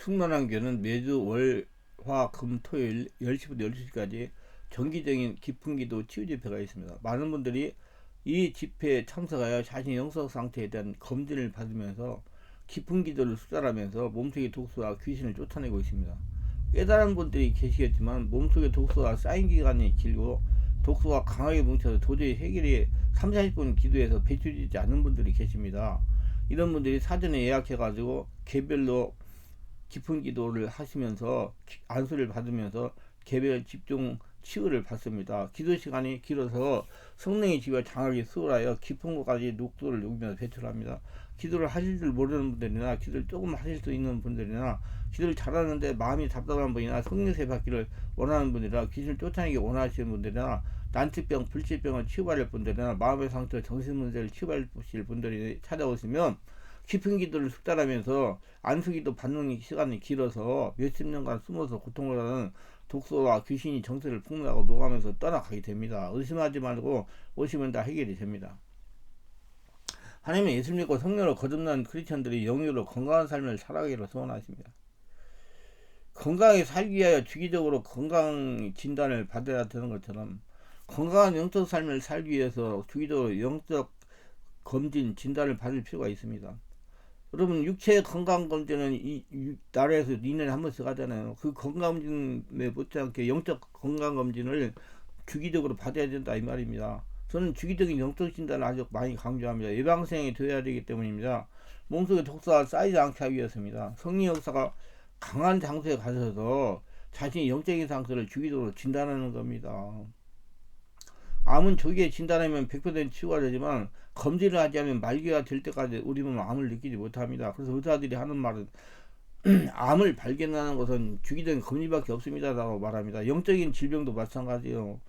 충남교는 매주 월, 화, 금, 토요일 10시부터 12시까지 정기적인 기풍기도 치유집회가 있습니다. 많은 분들이 이 집회에 참석하여 자신의 영성 상태에 대한 검진을 받으면서 기풍기도를 수달하면서 몸속의 독소와 귀신을 쫓아내고 있습니다. 깨달은 분들이 계시겠지만 몸속의 독소가 쌓인 기간이 길고 독소가 강하게 뭉쳐서 도저히 해결이 3, 40분 기도해서 배출되지 않는 분들이 계십니다. 이런 분들이 사전에 예약해가지고 개별로 깊은 기도를 하시면서 안수를 받으면서 개별 집중 치유를 받습니다. 기도 시간이 길어서 성령의 지가 장하게 수월하여 깊은 곳까지 녹도를 녹이면서 배출합니다. 기도를 하실 줄 모르는 분들이나 기도를 조금 하실 수 있는 분들이나 기도를 잘하는데 마음이 답답한 분이나 성령세 받기를 원하는 분이나 귀신을 쫓아내기 원하시는 분들이나 난치병, 불치병을 치유받을 분들이나 마음의 상처, 정신문제를 치유받으실 분들이 찾아오시면 깊은 기도를 숙달하면서 안수기도 받는 시간이 길어서 몇십 년간 숨어서 고통을 하는 독소와 귀신이 정서를 폭로하고 녹아면서 떠나가게 됩니다. 의심하지 말고 오시면 다 해결이 됩니다. 하나님은 예수 믿고 성령으로 거듭난 크리스천들이 영유로 건강한 삶을 살아가기를 소원하십니다. 건강하게 살기 위하여 주기적으로 건강 진단을 받아야 되는 것처럼 건강한 영적 삶을 살기 위해서 주기적으로 영적 검진 진단을 받을 필요가 있습니다. 여러분 육체 건강검진은 이 나라에서 2년에 한 번씩 하잖아요. 그 건강검진에 못지않게 영적 건강검진을 주기적으로 받아야 된다 이 말입니다. 저는 주기적인 영적 진단을 아주 많이 강조합니다. 예방생이 되어야 되기 때문입니다. 몸속에 독소가 쌓이지 않게 하기 위해서입니다. 성령 역사가 강한 장소에 가셔서 자신의 영적인 상태를 주기적으로 진단하는 겁니다. 암은 조기에 진단하면 100% 치유가 되지만 검진을 하지 않으면 말기가 될 때까지 우리 몸은 암을 느끼지 못합니다. 그래서 의사들이 하는 말은 암을 발견하는 것은 주기적인 검진밖에 없습니다 라고 말합니다. 영적인 질병도 마찬가지예요.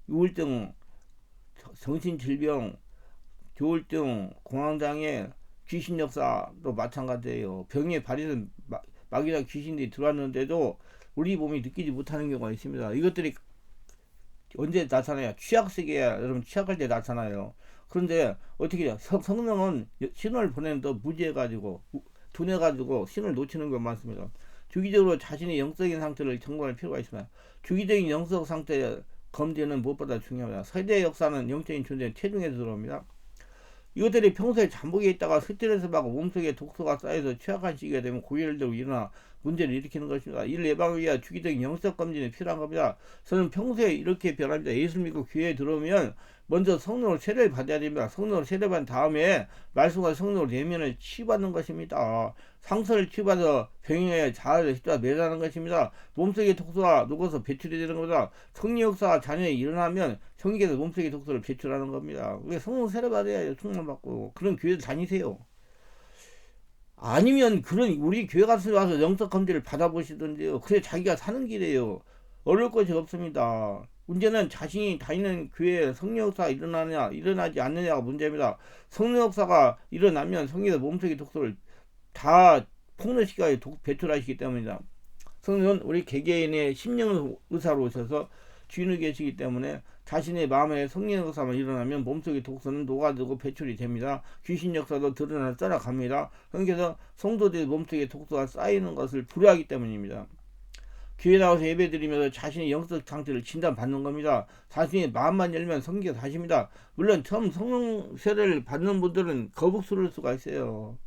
우울증, 정신질병, 조울증, 공황장애, 귀신 역사도 마찬가지예요. 병에 발휘는 막이나 귀신들이 들어왔는데도 우리 몸이 느끼지 못하는 경우가 있습니다. 이것들이 언제 나타나요? 취약세계야. 여러분 취약할 때 나타나요. 그런데 어떻게 해요? 성령은 신호를 보내는데 무지해가지고 둔해가지고 신호를 놓치는 것 많습니다. 주기적으로 자신의 영적인 상태를 점검할 필요가 있습니다. 주기적인 영적 상태 검진은 무엇보다 중요합니다. 세대 역사는 영적인 존재의 체중에서 들어옵니다. 이것들이 평소에 잠복에 있다가 스트레스 받고 몸속에 독소가 쌓여서 취약한 시기가 되면 고개를 들고 일어나 문제를 일으키는 것입니다. 이를 예방을 위해 주기적인 영적 검진이 필요한 겁니다. 저는 평소에 이렇게 변합니다. 예수 믿고 교회에 들어오면 먼저 성령으로 세례를 받아야 됩니다. 성령으로 세례받은 다음에 말씀과 성령으로 내면을 치유받는 것입니다. 상처를 치유받아 병행하여 자아를 십자 매다는 것입니다. 몸속에 독소가 녹아서 배출이 되는 겁니다. 성령 역사가 자녀에 일어나면 성경에서 몸속에 독소를 배출하는 겁니다. 왜 성령 세례받아야 충만받고 그런 교회를 다니세요. 아니면 그런 우리 교회 가서 와서 영적 검진을 받아보시던데요. 그래 자기가 사는 길이에요. 어려울 것이 없습니다. 문제는 자신이 다니는 교회에 성령 역사가 일어나느냐 일어나지 않느냐가 문제입니다. 성령 역사가 일어나면 성경에서 몸속의 독소를 다 폭로시켜야 배출하시기 때문입니다. 성령은 우리 개개인의 심령 의사로 오셔서 주인이 계시기 때문에 자신의 마음에 성령 역사만 일어나면 몸속의 독소는 녹아들고 배출이 됩니다. 귀신 역사도 드러나 떠나갑니다. 그래서 성도들의 몸속에 독소가 쌓이는 것을 불허하기 때문입니다. 교회 나와서 예배드리면서 자신의 영적 상태를 진단받는 겁니다. 자신의 마음만 열면 성기가 다십니다. 물론 처음 성령 세례를 받는 분들은 거북스러울 수가 있어요.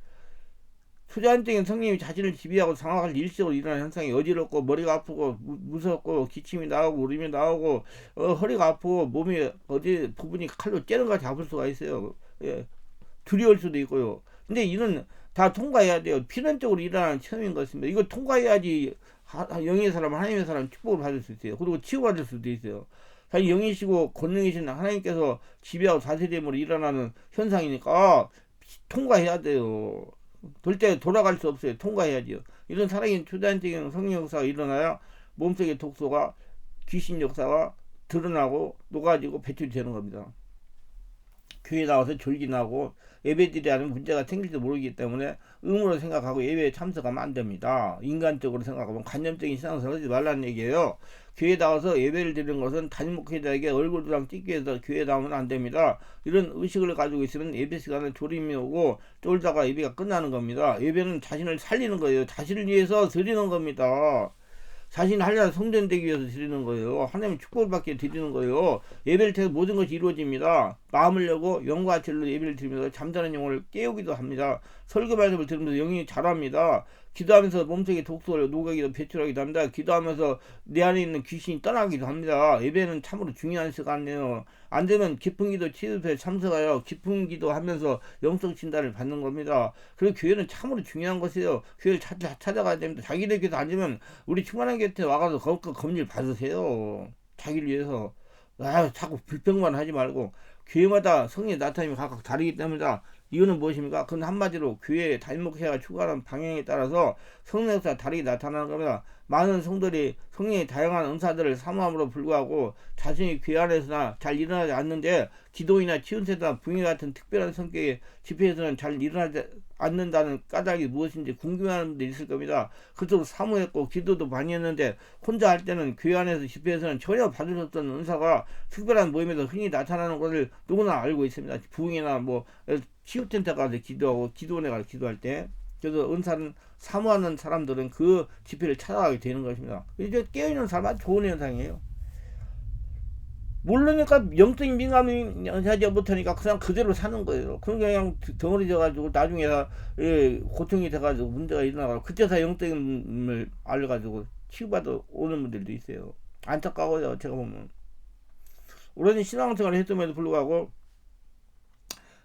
초자연적인 성령이 자신을 지배하고 상황을 일시적으로 일어나는 현상이 어지럽고 머리가 아프고 무섭고 기침이 나오고 울음이 나오고 허리가 아프고 몸이 어디 부분이 칼로 째는 것 같이 아플 수가 있어요. 예, 두려울 수도 있고요. 근데 이는 다 통과해야 돼요. 필연적으로 일어나는 체험인 것입니다. 이거 통과해야지 영의 사람, 하나님의 사람 축복을 받을 수 있어요. 그리고 치유받을 수도 있어요. 사실 영이시고 권능이신 하나님께서 지배하고 다스림으로 일어나는 현상이니까 통과해야 돼요. 절대 돌아갈 수 없어요. 통과해야지요. 이런 살아있는 초자연적인 성령 역사가 일어나야 몸속의 독소가 귀신 역사가 드러나고 녹아지고 배출되는 겁니다. 교회 나와서 졸기나고 예배드려야 하는 문제가 생길지도 모르기 때문에 의무로 생각하고 예배에 참석하면 안 됩니다. 인간적으로 생각하면 관념적인 신앙생활을 하지 말라는 얘기예요. 교회 나와서 예배를 드리는 것은 담임 목회자에게 얼굴도장 찍기 위해서 교회에 나오면 안 됩니다. 이런 의식을 가지고 있으면 예배 시간에 졸음이 오고 쫄다가 예배가 끝나는 겁니다. 예배는 자신을 살리는 거예요. 자신을 위해서 드리는 겁니다. 자신이 하려는 성전되기 위해서 드리는 거예요. 하나님 축복을 받게 드리는 거예요. 예배를 통해 모든 것이 이루어집니다. 마음을 열고 영과 진리로 예배를 드리면서 잠자는 영혼을 깨우기도 합니다. 설교 말씀을 들으면서 영이 자랍니다. 기도하면서 몸속에 독소를 녹이기도 배출하기도 합니다. 기도하면서 내 안에 있는 귀신이 떠나기도 합니다. 예배는 참으로 중요한 시간이에요. 안 되면 깊은 기도 치유에 참석하여 깊은 기도 하면서 영성 진단을 받는 겁니다. 그리고 교회는 참으로 중요한 것이에요. 교회를 찾아가야 됩니다. 자기들 교회도 앉으면 우리 충만한 곁에 와가서 검질 받으세요. 자기를 위해서. 자꾸 불평만 하지 말고 교회마다 성령의 나타남이 각각 다르기 때문이다. 이유는 무엇입니까? 그건 한마디로 교회의 담임 목회자가 추구하는 방향에 따라서 성령 역사가 다르게 나타나는 겁니다. 많은 성도들이 성령의 다양한 은사들을 사모함으로 불구하고 자신이 교회 안에서나 잘 일어나지 않는데 기도이나 치유세나 부흥 같은 특별한 성격의 집회에서는 잘 일어나지 않는다는 까닭이 무엇인지 궁금해하는 분들이 있을 겁니다. 그토록 사모했고 기도도 많이 했는데 혼자 할 때는 교회 안에서 집회에서는 전혀 받을 수 없던 은사가 특별한 모임에서 흔히 나타나는 것을 누구나 알고 있습니다. 부흥이나 치유센터 가서 기도하고 기도원에 가서 기도할 때. 그래서 은사는 사모하는 사람들은 그 집회를 찾아가게 되는 것입니다. 이제 깨어있는 사람은 좋은 현상이에요. 모르니까 영적인 민감이 하지 못하니까 그냥 그대로 사는 거예요. 그냥 덩어리져가지고 나중에 고통이 돼가지고 문제가 일어나고 그때서 영적인을 알려가지고 치유받아 오는 분들도 있어요. 안타까워요. 제가 보면 오랜 신앙생활을 했음에도 불구하고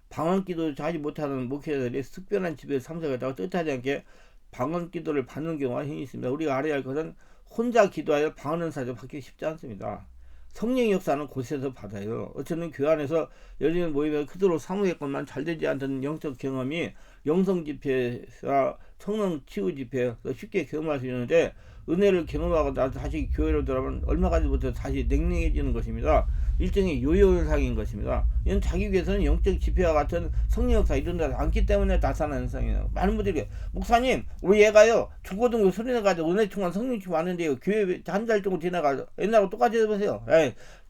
방언기도를 하지 못하는 목회자들이 특별한 집회에 참석했다고 뜻하지 않게 방언기도를 받는 경우가 흔히 있습니다. 우리가 알아야 할 것은 혼자 기도하여 방언은사를 받기 쉽지 않습니다. 성령의 역사는 곳에서 받아요. 어쩌면 교회 안에서 열리는 모임에 그대로 사모했건만 잘 되지 않던 영적 경험이 영성 집회나 성령 치유 집회에서 쉽게 경험할 수 있는데 은혜를 경험하고 나서 다시 교회로 돌아오면 얼마 가지 못해서 다시 냉랭해지는 것입니다. 일종의 요요 현상인 것입니다. 이건 자기 위해서는 영적 집회와 같은 성령 역사가 일어나지 않기 때문에 나타나는 현상이에요. 많은 분들이 목사님 우리 얘가요 중고등부 수련해가지고 은혜 충만 성령 충만 왔는데요 교회 한 달 정도 지나가서 옛날하고 똑같이 해보세요.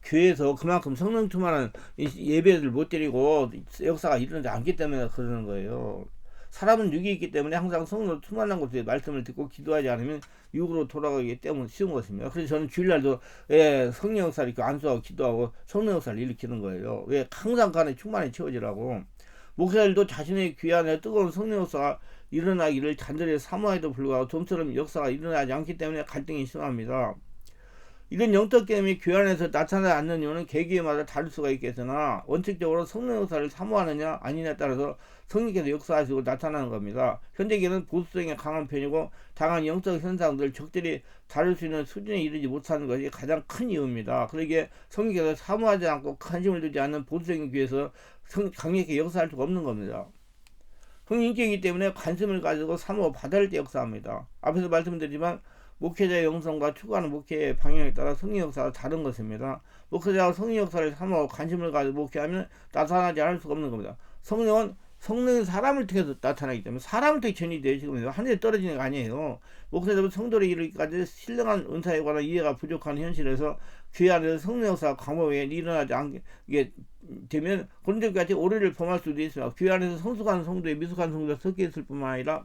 교회에서 그만큼 성령 충만한 예배를 못 드리고 역사가 일어나지 않기 때문에 그러는 거예요. 사람은 육이 있기 때문에 항상 성령으로 충만한 곳에 말씀을 듣고 기도하지 않으면 육으로 돌아가기 때문에 쉬운 것입니다. 그래서 저는 주일날도 성령 역사를 이렇게 안수하고 기도하고 성령 역사를 일으키는 거예요. 왜? 항상 간에 충만히 채워지라고. 목사들도 자신의 귀 안에 뜨거운 성령 역사가 일어나기를 간절히 사모해도 불구하고 좀처럼 역사가 일어나지 않기 때문에 갈등이 심합니다. 이런 영적 경험이 교회 안에서 나타나지 않는 이유는 개개인마다 다를 수가 있겠으나 원칙적으로 성령 역사를 사모하느냐 아니냐에 따라서 성령께서 역사하시고 나타나는 겁니다. 현대계는 보수성이 강한 편이고 다양한 영적 현상들 적절히 다룰 수 있는 수준에 이르지 못하는 것이 가장 큰 이유입니다. 그러기에 성령께서 사모하지 않고 관심을 두지 않는 보수적인 교회에서 강력하게 역사할 수가 없는 겁니다. 성인격이기 때문에 관심을 가지고 사모 받을 때 역사합니다. 앞에서 말씀드리지만 목회자의 영성과 추구하는 목회의 방향에 따라 성령 역사가 다른 것입니다. 목회자가 성령 역사를 사모하고 관심을 가지고 목회하면 나타나지 않을 수가 없는 겁니다. 성령은 사람을 통해서 나타나기 때문에 사람을 통해 전이돼요. 지금 하늘에 떨어지는 게 아니에요. 목회자는 성도를 이루기까지 신령한 은사에 관한 이해가 부족한 현실에서 교회 안에서 성령 역사가 광범위에 일어나지 않게 되면 그런데까지 오류를 범할 수도 있습니다. 교회 안에서 성숙한 성도에 미숙한 성도가 섞여 있을 뿐만 아니라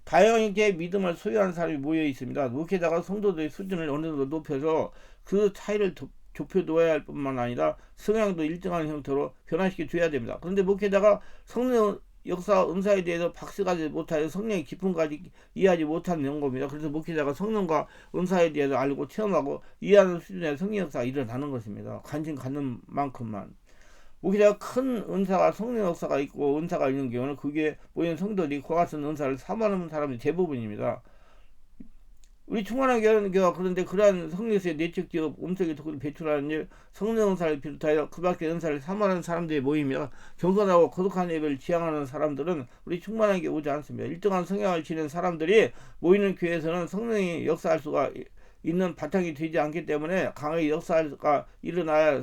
다양하게 믿음을 소유하는 사람이 모여 있습니다. 목회자가 성도들의 수준을 어느 정도 높여서 그 차이를 좁혀 놓아야 할 뿐만 아니라 성향도 일정한 형태로 변화시켜 줘야 됩니다. 그런데 목회자가 성령 역사 은사에 대해서 박식하지 못하여 성령의 깊음까지 이해하지 못하는 겁니다. 그래서 목회자가 성령과 은사에 대해서 알고 체험하고 이해하는 수준의 성령 역사가 일어나는 것입니다. 관심 갖는 만큼만. 목회자가 큰 은사가 성령 역사가 있고 은사가 있는 경우는 그게 모인 성도들이 그와 같은 은사를 사모하는 사람이 대부분입니다. 우리 충만한 교회가 그런데 그러한 성령의 내적지업 음성의 독을 배출하는 일 성령 은사를 비롯하여 그 밖의 은사를 사모하는 사람들이 모이며 경건하고 거룩한 예배를 지향하는 사람들은 우리 충만한 교회 오지 않습니다. 일정한 성향을 지닌 사람들이 모이는 교회에서는 성령이 역사할 수가 있는 바탕이 되지 않기 때문에 강하게 역사가 일어나야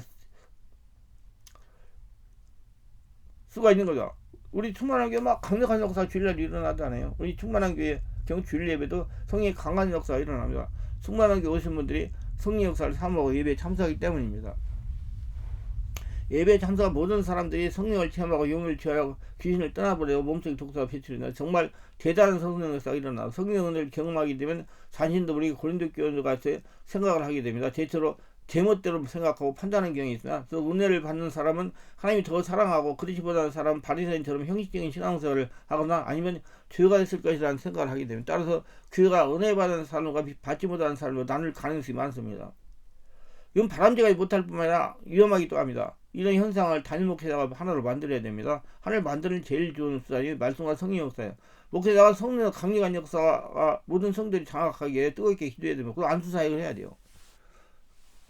수가 있는 거죠. 우리 충만한 교회 막 강력한 역사 주일날 일어나잖아요. 우리 충만한 교회 주일 예배도 성령의 강한 역사가 일어납니다. 충만한 교회 오신 분들이 성령 역사를 사모하고 예배에 참석하기 때문입니다. 예배 참석한 모든 사람들이 성령을 체험하고 영을 취하고 귀신을 떠나버리고 몸속에 독소가 배출된다. 정말 대단한 성령 역사가 일어나 성령을 경험하게 되면 자신도 모르게 고린도 교회가 생각을 하게 됩니다. 대체로 제멋대로 생각하고 판단하는 경향이 있으나 또 은혜를 받는 사람은 하나님이 더 사랑하고 그렇지 못하는 사람은 바리새인처럼 형식적인 신앙생활을 하거나 아니면 죄가 됐을 것이라는 생각을 하게 됩니다. 따라서 교회가 은혜 받는 사람과 받지 못하는 사람으로 나눌 가능성이 많습니다. 이건 바람직하지 못할 뿐만 아니라 위험하기도 합니다. 이런 현상을 단일 목회자가 하나로 만들어야 됩니다. 하나를 만드는 제일 좋은 수단이 말씀과 성령 역사예요. 목회자가 성령의 강력한 역사가 모든 성들이 장악하게 뜨겁게 기도해야 됩니다. 그 안수 사역을 해야 돼요.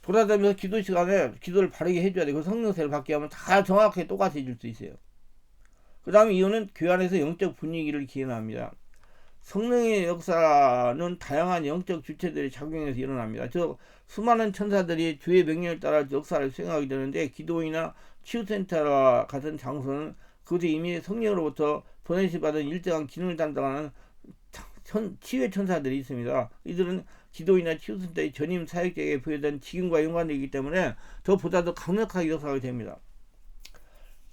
돌아다니면서 기도 시간에 기도를 바르게 해줘야 돼요. 그 성령세를 받게 하면 다 정확하게 똑같이 해줄 수 있어요. 그 다음 이유는 교회 안에서 영적 분위기를 기원합니다. 성령의 역사는 다양한 영적 주체들이 작용해서 일어납니다. 저 수많은 천사들이 주의 명령을 따라 역사를 수행하게 되는데 기도원이나 치유센터와 같은 장소는 그것이 이미 성령으로부터 보내시 받은 일정한 기능을 담당하는 치유의 천사들이 있습니다. 이들은 기도이나 치유센터의 전임 사역자에게 부여된 직임과 연관되기 때문에 보다 더 강력하게 역사하게 됩니다.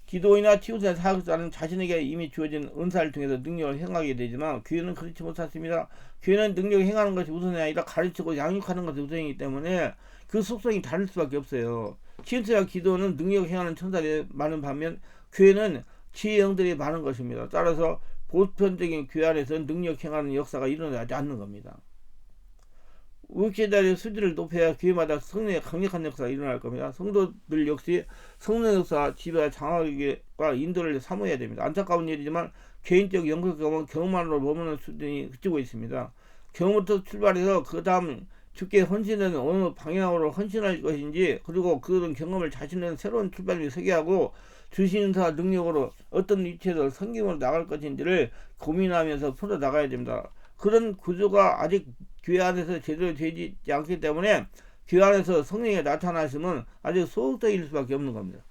기도이나 치유센터 사역자는 자신에게 이미 주어진 은사를 통해서 능력을 행하게 되지만 교회는 그렇지 못했습니다. 교회는 능력을 행하는 것이 우선이 아니라 가르치고 양육하는 것이 우선이기 때문에 그 속성이 다를 수밖에 없어요. 치유센터와 기도는 능력을 행하는 천사들이 많은 반면 교회는 지혜 영들이 많은 것입니다. 따라서 보편적인 교회 안에서는 능력 행하는 역사가 일어나지 않는 겁니다. 목회자의 수준을 높여야 교회마다 성령의 강력한 역사가 일어날 겁니다. 성도들 역시 성령 역사 지배와 장악과 인도를 사모해야 됩니다. 안타까운 일이지만 개인적 영적 경험만으로 머무는 수준이 그치고 있습니다. 경험부터 출발해서 그 다음 주께 헌신은 어느 방향으로 헌신할 것인지 그리고 그런 경험을 자신은 새로운 출발을 설계하고 주신 사 능력으로 어떤 위치에서 성경으로 나갈 것인지를 고민하면서 풀어 나가야 됩니다. 그런 구조가 아직 교회 안에서 제대로 되지 않기 때문에 교회 안에서 성령이 나타나시면 아직 소극적일 수밖에 없는 겁니다.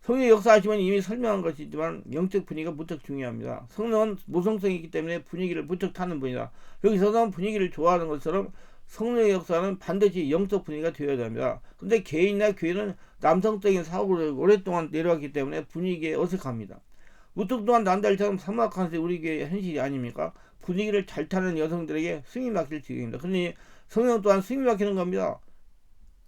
성령의 역사하시면 이미 설명한 것이지만 영적 분위기가 무척 중요합니다. 성령은 모성성이 있기 때문에 분위기를 무척 타는 분이다. 여기서는 분위기를 좋아하는 것처럼 성령의 역사는 반드시 영적 분위기가 되어야 됩니다. 근데 개인이나 교회는 남성적인 사고를 오랫동안 내려왔기 때문에 분위기에 어색합니다. 무뚝뚝한 난달처럼 사막한 것이 우리 교회의 현실이 아닙니까? 분위기를 잘 타는 여성들에게 숨이 막힐 지경입니다. 그러니 성령 또한 숨이 막히는 겁니다.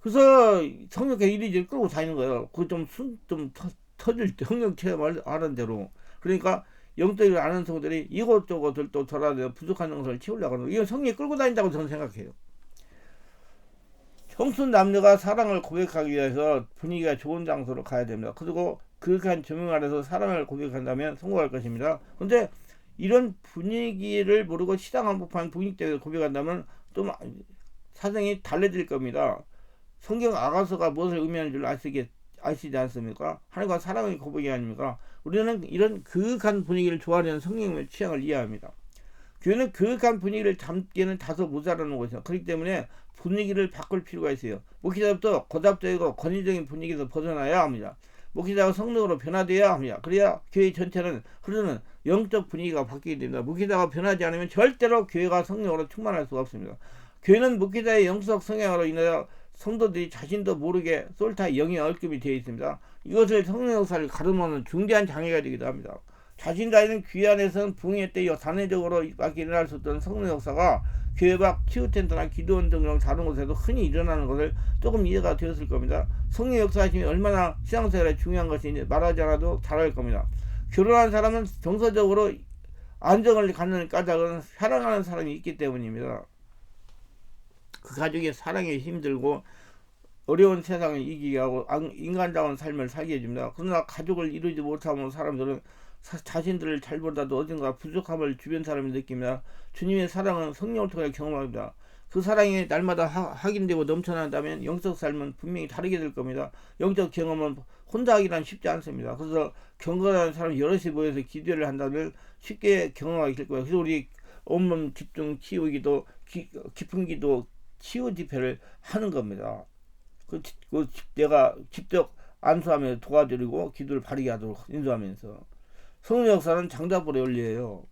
그래서 성령께 이리저리 끌고 다니는 거예요. 그거 좀 터질 때 성령 체험을 하는 대로. 그러니까 영적으로 아는 성들이 이곳저곳을 또 돌아다녀 부족한 영성을 채우려고 하는 거예요. 이건 성령이 끌고 다닌다고 저는 생각해요. 청순 남녀가 사랑을 고백하기 위해서 분위기가 좋은 장소로 가야 됩니다. 그리고 그윽한 조명 아래서 사랑을 고백한다면 성공할 것입니다. 근데 이런 분위기를 모르고 시당 한복판 분위기 때문에 고백한다면 좀 사정이 달라질 겁니다. 성경 아가서가 무엇을 의미하는 줄 아시지 않습니까? 하나님과 사랑의 고백이 아닙니까? 우리는 이런 그윽한 분위기를 좋아하는 성령의 취향을 이해합니다. 교회는 그윽한 분위기를 담기에는 다소 모자라는 것이죠. 그렇기 때문에 분위기를 바꿀 필요가 있어요. 목회자부터 고답적이고 권위적인 분위기에서 벗어나야 합니다. 목회자가 성령으로 변화되어야 합니다. 그래야 교회 전체는 흐르는 영적 분위기가 바뀌게 됩니다. 목회자가 변하지 않으면 절대로 교회가 성령으로 충만할 수가 없습니다. 교회는 목회자의 영적 성향으로 인하여 성도들이 자신도 모르게 솔타의 영의 얼금이 되어 있습니다. 이것을 성령 역사를 가름하는 중대한 장애가 되기도 합니다. 자신 자신은 귀 안에서는 부흥의 때여 단회적으로 밖에 일어날 수 없던 성령 역사가 교회 밖 치유텐트나 기도원 등을 다른 곳에도 흔히 일어나는 것을 조금 이해가 되었을 겁니다. 성령 역사심이 얼마나 신앙생활에 중요한 것인지 말하지 않아도 잘 알 겁니다. 결혼한 사람은 정서적으로 안정을 갖는 까닭은 사랑하는 사람이 있기 때문입니다. 그 가족의 사랑에 힘들고 어려운 세상을 이기게 하고 인간다운 삶을 살게 해줍니다. 그러나 가족을 이루지 못하는 사람들은 자신들을 잘 보다도 어딘가 부족함을 주변 사람이 느낍니다. 주님의 사랑은 성령을 통해 경험합니다. 그 사랑이 날마다 확인되고 넘쳐난다면 영적 삶은 분명히 다르게 될 겁니다. 영적 경험은 혼자 하기란 쉽지 않습니다. 그래서 경건한 사람이 여럿이 모여서 기도를 한다면 쉽게 경험하게 될 거예요. 그래서 우리 온몸 집중 치유 기도, 깊은 기도 치유 집회를 하는 겁니다. 내가 직접 안수하면서 도와드리고 기도를 바르게 하도록 인도하면서 성령 역사는 장자불의 원리예요.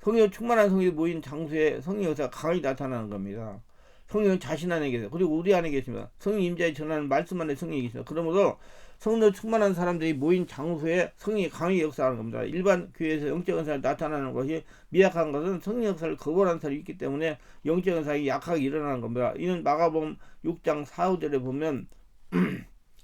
성령 충만한 성령이 모인 장소에 성령 역사가 강하게 나타나는 겁니다. 성령은 자신 안에 계세요. 그리고 우리 안에 계십니다. 성령 임자에 전하는 말씀 안에 성령이 계십니다. 그러므로 성령 충만한 사람들이 모인 장소에 성령이 강하게 역사하는 겁니다. 일반 교회에서 영적 은사를 나타나는 것이 미약한 것은 성령 역사를 거부하는 사람이 있기 때문에 영적 은사가 약하게 일어나는 겁니다. 이는 마가복음 6장 4, 5절에 보면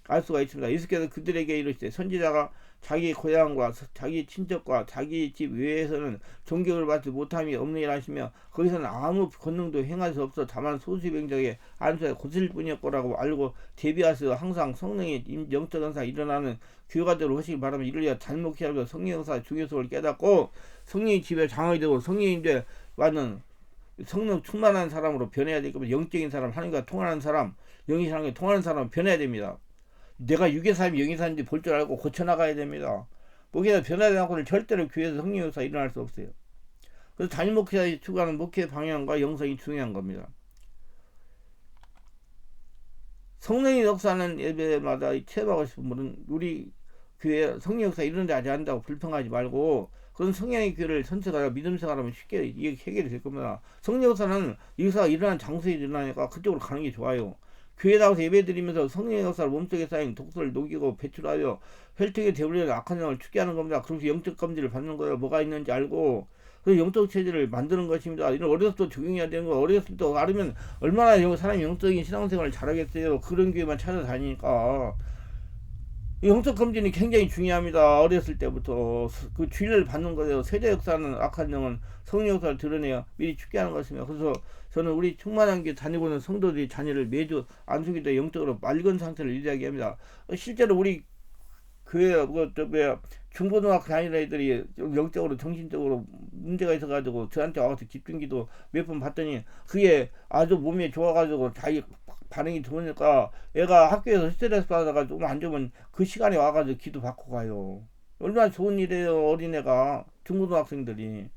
알 수가 있습니다. 예수께서 그들에게 이르시되 선지자가 자기 고향과 자기 친척과 자기 집 외에서는 존경을 받지 못함이 없느니라 하시며 거기서는 아무 권능도 행할 수 없어 다만 소수병적의 안수에 고칠 뿐이었거라고 알고 대비하셔서 항상 성령의 영적 은사가 일어나는 교가대로 하시기 바라며 이를 단목히 하고 성령 역사의 중요성을 깨닫고 성령의 집에 장악이 되고 성령의 임재 받는 성령 충만한 사람으로 변해야 되기 때문에 영적인 사람, 하나님과 통하는 사람, 영이 사람과 통하는 사람 변해야 됩니다. 내가 육의 삶이 영의 삶인지 볼 줄 알고 고쳐나가야 됩니다. 목회자 변하지 않고는 절대로 교회에서 성령 역사 일어날 수 없어요. 그래서 단임 목회자의 추구하는 목회 방향과 영성이 중요한 겁니다. 성령의 역사는 예배마다 체험하고 싶은 분은 우리 교회 성령 역사 이런 데 아직 안 한다고 불평하지 말고 그건 성령의 교회를 선택하여 믿음 생활하면 쉽게 이게 해결이 될 겁니다. 성령 역사는 역사가 일어나는 장소에 일어나니까 그쪽으로 가는 게 좋아요. 교회 나와서 예배 드리면서 성령의 역사를 몸속에 쌓인 독소를 녹이고 배출하여 혈통에 되돌리는 악한 영을 죽게 하는 겁니다. 그래서 영적 검진을 받는 거예요. 뭐가 있는지 알고 그래서 영적 체질을 만드는 것입니다. 이런 어렸을 때 적용해야 되는 거 어렸을 때 알으면 얼마나 사람이 영적인 신앙생활을 잘하겠어요. 그런 교회만 찾아다니니까 영적 검진이 굉장히 중요합니다. 어렸을 때부터 그 주의를 받는 거예요. 세대 역사는 악한 영은 성령 역사를 드러내야 미리 죽게 하는 것입니다. 그래서 저는 우리 충만한 게 다니고는 성도들이 자녀를 매주 안수기도 영적으로 맑은 상태를 유지하게 합니다. 실제로 우리 교회 중고등학교 다니는 애들이 영적으로 정신적으로 문제가 있어가지고 저한테 와서 집중기도 몇 번 봤더니 그게 아주 몸에 좋아가지고 자기 반응이 좋으니까 애가 학교에서 스트레스 받아가 좀 안 좋으면 그 시간에 와가지고 기도 받고 가요. 얼마나 좋은 일이에요. 어린애가 중고등학생들이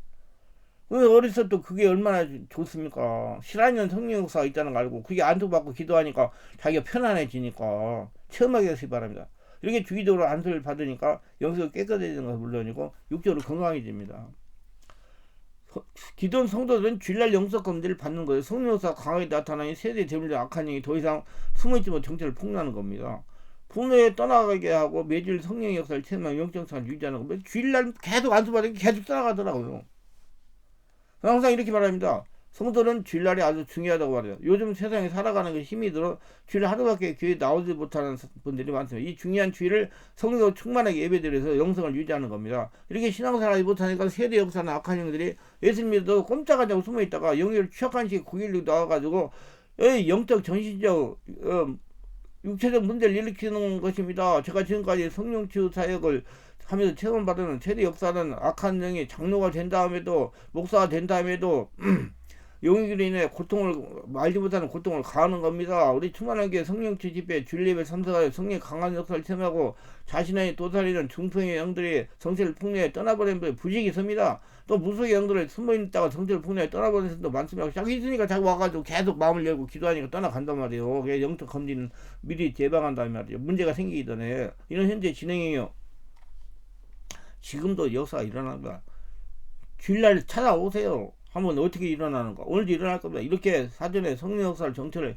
어렸을 때 그게 얼마나 좋습니까? 실화년 성령 역사가 있다는 거 알고 그게 안수받고 기도하니까 자기가 편안해지니까 체험하게 하시기 바랍니다. 이렇게 주기적으로 안수를 받으니까 영성이 깨끗해지는 것은 물론이고 육적으로 건강해집니다. 기존 성도들은 주일날 영적 검진을 받는 거예요. 성령 역사가 강하게 나타나니 세대 대물적 악한 영이 더 이상 숨어있지 못해 정체를 폭로하는 겁니다. 분노에 떠나가게 하고 매주일 성령의 역사를 체험하고 영적 역사를 유지하는 겁니다. 주일날 계속 안수받으니까 계속 떠나가더라고요. 항상 이렇게 말합니다. 성도는 주일날이 아주 중요하다고 말해요. 요즘 세상에 살아가는 게 힘이 들어 주일 하루밖에 교회에 나오지 못하는 분들이 많습니다. 이 중요한 주일을 성령 충만하게 예배드려서 영성을 유지하는 겁니다. 이렇게 신앙생활하지 못하니까 세대 역사나 악한 영들이 예수님 믿어도 꼼짝하지 않고 숨어있다가 영역을 취약한 식의 고길로 나와가지고 영적 정신적 육체적 문제를 일으키는 것입니다. 제가 지금까지 성령치유 사역을 하면서 체험받은 세대 역사는 악한 영이 장로가 된 다음에도 목사가 된 다음에도 영이로 인해 고통을 말지 못하는 고통을 가하는 겁니다. 우리 충만하게 성령치 집회 주일예배 참석하여 성령의 강한 역사를 체험하고 자신의 도살이는 중풍의 영들이 정체를 폭로해 떠나버린 분의 부식이 있습니다. 또 무속의 영들을 숨어있다가 정체를 폭로해 떠나버린 사람도 많습니다. 자기 있으니까 자기 와가지고 계속 마음을 열고 기도하니까 떠나간단 말이에요. 그게 영적 검진은 미리 예방한단 말이에요. 문제가 생기기 전에. 이런 현재 진행이에요. 지금도 역사가 일어납니다. 주일날 찾아오세요. 한번 어떻게 일어나는가. 오늘도 일어날 겁니다. 이렇게 사전에 성령 역사를 정체를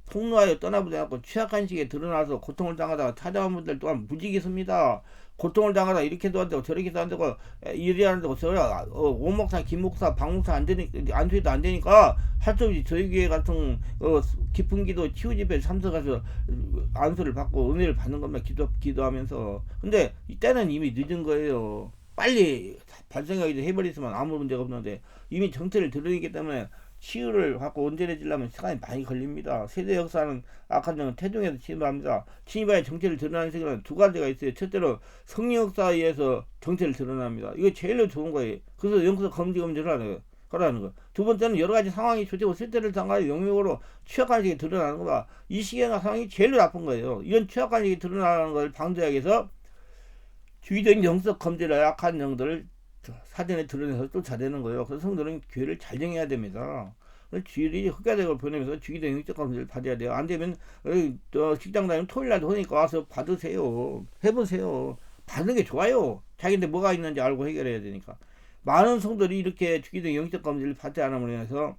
폭로하여 떠나보지 않고 취약한 시기에 드러나서 고통을 당하다가 찾아온 분들 또한 무지겠습니다. 고통을 당하다 이렇게도 안 되고 저렇게도 안 되고 이리 안 되고 저리 오목사 김목사 박목사 안 되니까 안수해도 안 되니까 할 수 없이 저희 교회 같은 깊은 기도 치유 집회에 참석해서 안수를 받고 은혜를 받는 겁니다. 기도하면서. 근데 이때는 이미 늦은 거예요. 빨리 발생하기도 해버렸으면 아무 문제가 없는데 이미 정체를 드러내기 때문에 치유를 갖고 온전해지려면 시간이 많이 걸립니다. 세대 역사는 악한 영은 태중에서 침입합니다. 침입하여 정체를 드러나는 시간은 두 가지가 있어요. 첫째로 성령 역사에 의해서 정체를 드러납니다. 이거 제일로 좋은 거예요. 그래서 영적 검진을 하라는 거. 두 번째는 여러 가지 상황이 좋고 실제를 당하여 영역으로 취약한 시기에 드러나는 거다. 이 시기나 상황이 제일 나쁜 거예요. 이런 취약한 시기에 드러나는 걸 방지하기 위해서 주의적인 영적 검진을 악한 영들을 사전에 드러내서 쫓아내는 거예요. 그래서 성도는 교회를 잘 정해야 됩니다. 주일이 흑가닥을 보내면서 주기도 영적 검진을 받아야 돼요. 안 되면 직장 다니면 토요일 날도 오니까 와서 받으세요. 해보세요. 받는 게 좋아요. 자기한테 뭐가 있는지 알고 해결해야 되니까. 많은 성도들이 이렇게 주기도 영적 검진을 받지 않음으로 인해서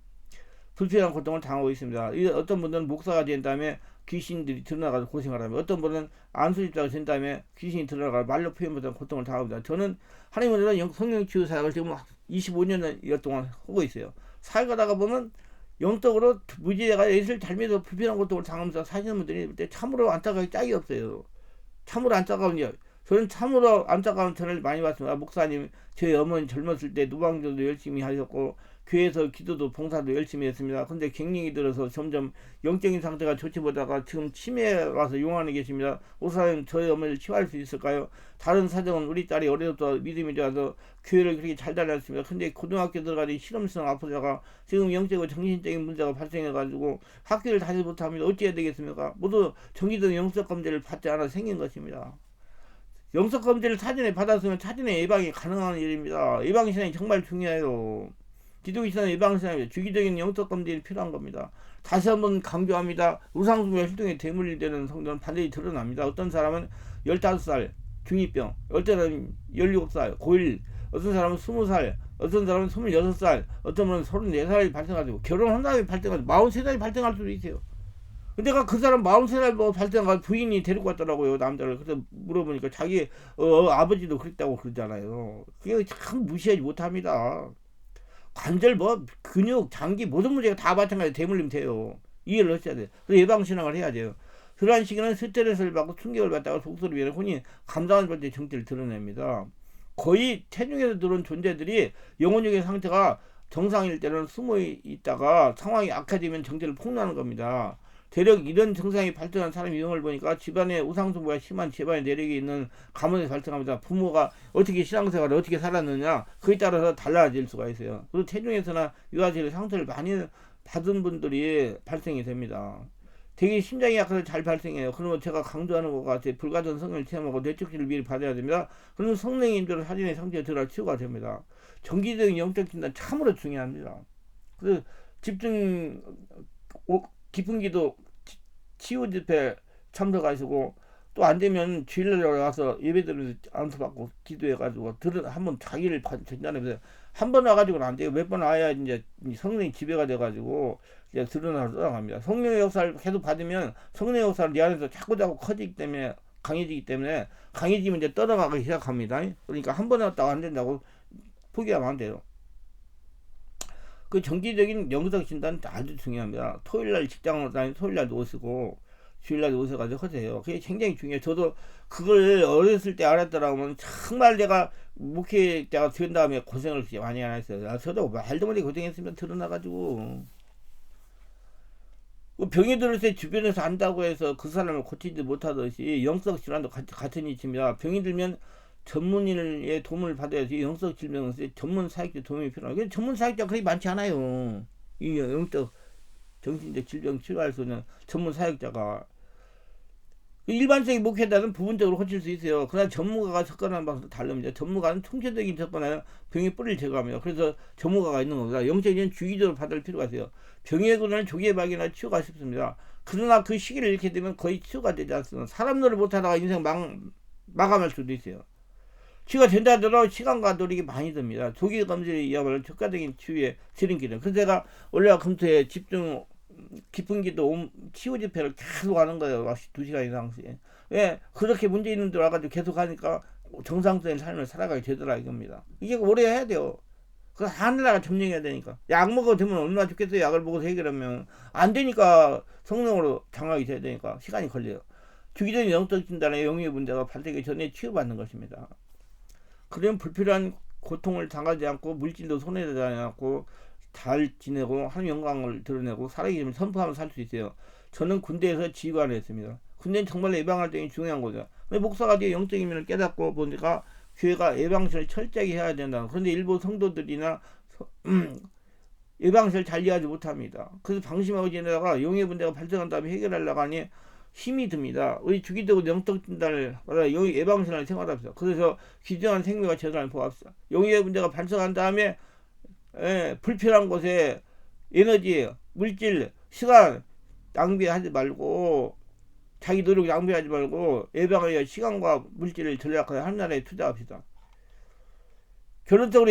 불필요한 고통을 당하고 있습니다. 어떤 분들은 목사가 된 다음에 귀신들이 드러나가서 고생을 하며, 어떤 분은 안수집사가 된 다음에 귀신이 드러나가 말로 표현보다 고통을 당합니다. 저는 하나님으로는 성령 치유 사역을 지금 25년 동안 하고 있어요. 살가다가 보면 영적으로 무지개가 예수를 잘 믿어 불필요한 고통을 당하면서 사시는 분들이 참으로 안타까운 짝이 없어요. 참으로 안타까운요. 저는 참으로 안타까운 전을 많이 봤습니다. 목사님, 저희 어머니 젊었을 때 누방전도 열심히 하셨고 교회에서 기도도 봉사도 열심히 했습니다. 근데 갱년이 들어서 점점 영적인 상태가 좋지 못하다가 지금 치매에 와서 용안에 계십니다. 목사님, 저희 어머니를 치유할 수 있을까요? 다른 사정은 우리 딸이 어려서 믿음이 좋아서 교회를 그렇게 잘 다녔습니다. 근데 고등학교 들어가니 실험성 아프다가 지금 영적이고 정신적인 문제가 발생해가지고 학교를 다니지 못합니다. 어찌해야 되겠습니까? 모두 정기적 영적 검진을 받지 않아 생긴 것입니다. 영적 검진을 사전에 받았으면 사전에 예방이 가능한 일입니다. 예방신앙이 정말 중요해요. 기독교신앙 예방신앙입니다. 주기적인 영적 검진이 필요한 겁니다. 다시 한번 강조합니다. 우상숭배 활동에 대물리되는 성도는 반드시 드러납니다. 어떤 사람은 15살 중2병, 어떤 사람은 17살 고1, 어떤 사람은 20살, 어떤 사람은 26살, 어떤 분은 34살이 발생하고 결혼한 다음에 발생하고 43살이 발생할 수도 있어요. 근데 그 사람 43살 뭐 발생한 부인이 데리고 왔더라고요, 남자를. 그래서 물어보니까 자기 아버지도 그랬다고 그러잖아요. 그게 참 무시하지 못합니다. 관절 뭐 근육 장기 모든 문제가 다 마찬가지 대물림 돼요. 이해를 하셔야 돼요. 그래서 예방신앙을 해야 돼요. 그러한 시기는 스트레스를 받고 충격을 받다가 속소를 위해 혼이 감당하지 못할 정체를 드러냅니다. 거의 체중에서 들어온 존재들이 영혼적인 상태가 정상일 때는 숨어 있다가 상황이 악화되면 정체를 폭로하는 겁니다. 대략 이런 증상이 발생한 사람의 유형을 보니까 집안에 우상숭배가 심한 집안에 내력이 있는 가문에서 발생합니다. 부모가 어떻게 신앙생활을 어떻게 살았느냐 그에 따라서 달라질 수가 있어요. 그리고 체중에서나 유아질의 상처를 많이 받은 분들이 발생이 됩니다. 되게 심장이 약해서 잘 발생해요. 그러면 제가 강조하는 것 같아요. 불가전 성령을 체험하고 뇌척지를 미리 받아야 됩니다. 그러면 성령의 인도로 사진의 상태에 들어갈 치유가 됩니다. 정기적인 영적 진단 참으로 중요합니다. 그래서 집중 깊은 기도 치유 집회 참석하시고 또 안 되면 주일날 와서 예배 드리면서 안수받고 기도해가지고 한번 자기를 전달해보세요. 한 번 와가지고는 안 돼요. 몇 번 와야 이제 성령이 지배가 돼가지고 이제 드러나서 떠나갑니다. 성령의 역사를 계속 받으면 성령의 역사를 내 안에서 자꾸 커지기 때문에 강해지기 때문에 강해지면 이제 떠나가기 시작합니다. 그러니까 한 번 왔다가 안 된다고 포기하면 안 돼요. 그 정기적인 영적 진단은 아주 중요합니다. 토요일날 직장을 다니면 토요일날도 오시고 주일날도 오셔가지고 하세요. 그게 굉장히 중요해요. 저도 그걸 어렸을 때 알았더라고 하면 정말 내가 목회자가 된 다음에 고생을 많이 안 했어요. 저도 말도 못해 고생했으면 드러나가지고 병이 들을 때 주변에서 안다고 해서 그 사람을 고치지 못하듯이 영적 질환도 같은 이치입니다. 병이 들면 전문의의 도움을 받아야지. 영적 질병은 전문 사역자 도움이 필요해요. 전문 사역자 그렇게 많지 않아요. 이 영적 정신적 질병 치료할 수 있는 전문 사역자가 일반적인 목회자는 부분적으로 고칠 수 있어요. 그러나 전문가가 접근하는 방식도 다릅니다. 전문가는 총체적인 접근하여 병의 뿌리를 제거합니다. 그래서 전문가가 있는 겁니다. 영적인 주기적으로 받을 필요가 있어요. 병의 근원은 조기에 발견하여 치유가 쉽습니다. 그러나 그 시기를 잃게 되면 거의 치유가 되지 않습니다. 사람 노릇 못하다가 인생 마감할 수도 있어요. 치유가 된다 하더라도 시간과 노력이 많이 듭니다. 조기 검진이 이야말로 적극적인 치유의 지름길이에요. 그래서 제가 원래와 금토에 집중 깊은 기도 치유 집회를 계속 하는 거예요. 2시간 이상씩. 왜? 그렇게 문제 있는 데 와가지고 계속 하니까 정상적인 삶을 살아가게 되더라 이겁니다. 이게 오래 해야 돼요. 그거 하늘나라 점령해야 되니까. 약 먹어도 되면 얼마나 좋겠어요. 약을 먹어서 해결하면. 안 되니까 성령으로 장악이 돼야 되니까 시간이 걸려요. 주기적인 영적 진단의 영유의 문제가 발생하기 전에 치유받는 것입니다. 그러면 불필요한 고통을 당하지 않고 물질도 손해되지 않고 잘 지내고 하나님 영광을 드러내고 살아계시면 선포하면 살 수 있어요. 저는 군대에서 지휘관을 했습니다. 군대는 정말 예방할 때 중요한 거죠. 목사가 뒤에 영적인 면을 깨닫고 보니까 교회가 예방신을 철저하게 해야 된다. 그런데 일부 성도들이나 예방신을 잘 이해하지 못합니다. 그래서 방심하고 지내다가 영의 문제가 발생한 다음에 해결하려고 하니 힘이 듭니다. 우리 주기적으로 영적 진단을 받아 영의 예방신을 생활합시다. 그래서 귀중한 생명과 재산을 보합시다. 영의 문제가 발생한 다음에 불필요한 곳에 에너지, 물질, 시간 낭비하지 말고 자기 노력 낭비하지 말고 예방을 위해 시간과 물질을 전략하여 하나라에 투자합시다. 결론적으로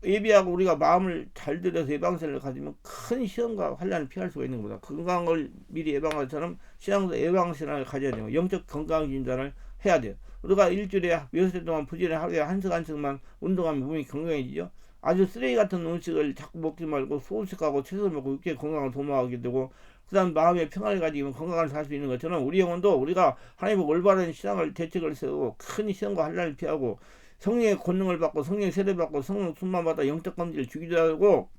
예비하고 우리가 마음을 잘 들여서 예방세를 가지면 큰 시험과 환란을 피할 수가 있는 겁니다. 건강을 미리 예방할 것처럼 신앙도 예방신앙을 가져야 돼요. 영적 건강 진단을 해야 돼요. 우리가 일주일에 몇일 동안 부지런히 하루에 한 시간씩만 운동하면 몸이 건강해지죠. 아주 쓰레기 같은 음식을 자꾸 먹지 말고 소식하고 채소 먹고 육체 건강을 도모하게 되고, 그 다음 마음의 평안을 가지면 건강을 살 수 있는 것처럼 우리 영혼도 우리가 하나님의 올바른 신앙을 대책을 세우고 큰 시험과 환란을 피하고 성령의 권능을 받고 성령의 세례를 받고 성령 충만 받아 영적 검지를 주기도 하고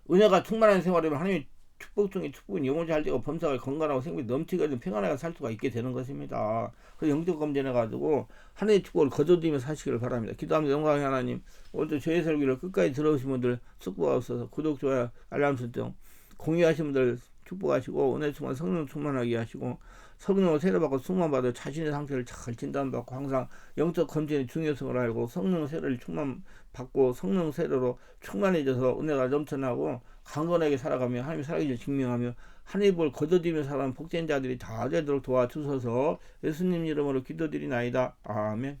은혜가 충만한 생활이면 하나님의 축복 중에 축복은 영혼이 잘 되고 범사가 건강하고 생명이 넘치게 되는 평안하게 살 수가 있게 되는 것입니다. 그래서 영적 검진해 가지고 하나님의 축복을 거둬들이며 사시기를 바랍니다. 기도합니다. 영광의 하나님, 오늘도 저희 설교를 끝까지 들어오신 분들 축복하옵소서. 구독, 좋아요, 알람 설정, 공유하신 분들 축복하시고 은혜 충만 성령 충만하게 하시고 성령을 세례받고 충만받아 자신의 상태를 잘 진단받고 항상 영적 검진의 중요성을 알고 성령 세례를 충만받고 성령 세례로 충만해져서 은혜가 넘쳐나고 강건하게 살아가며 하나님 살아계실 증명하며 하나님 볼 거둬들이며 살아가는 복된 자들이 다 되도록 도와주소서. 예수님 이름으로 기도드리나이다. 아멘.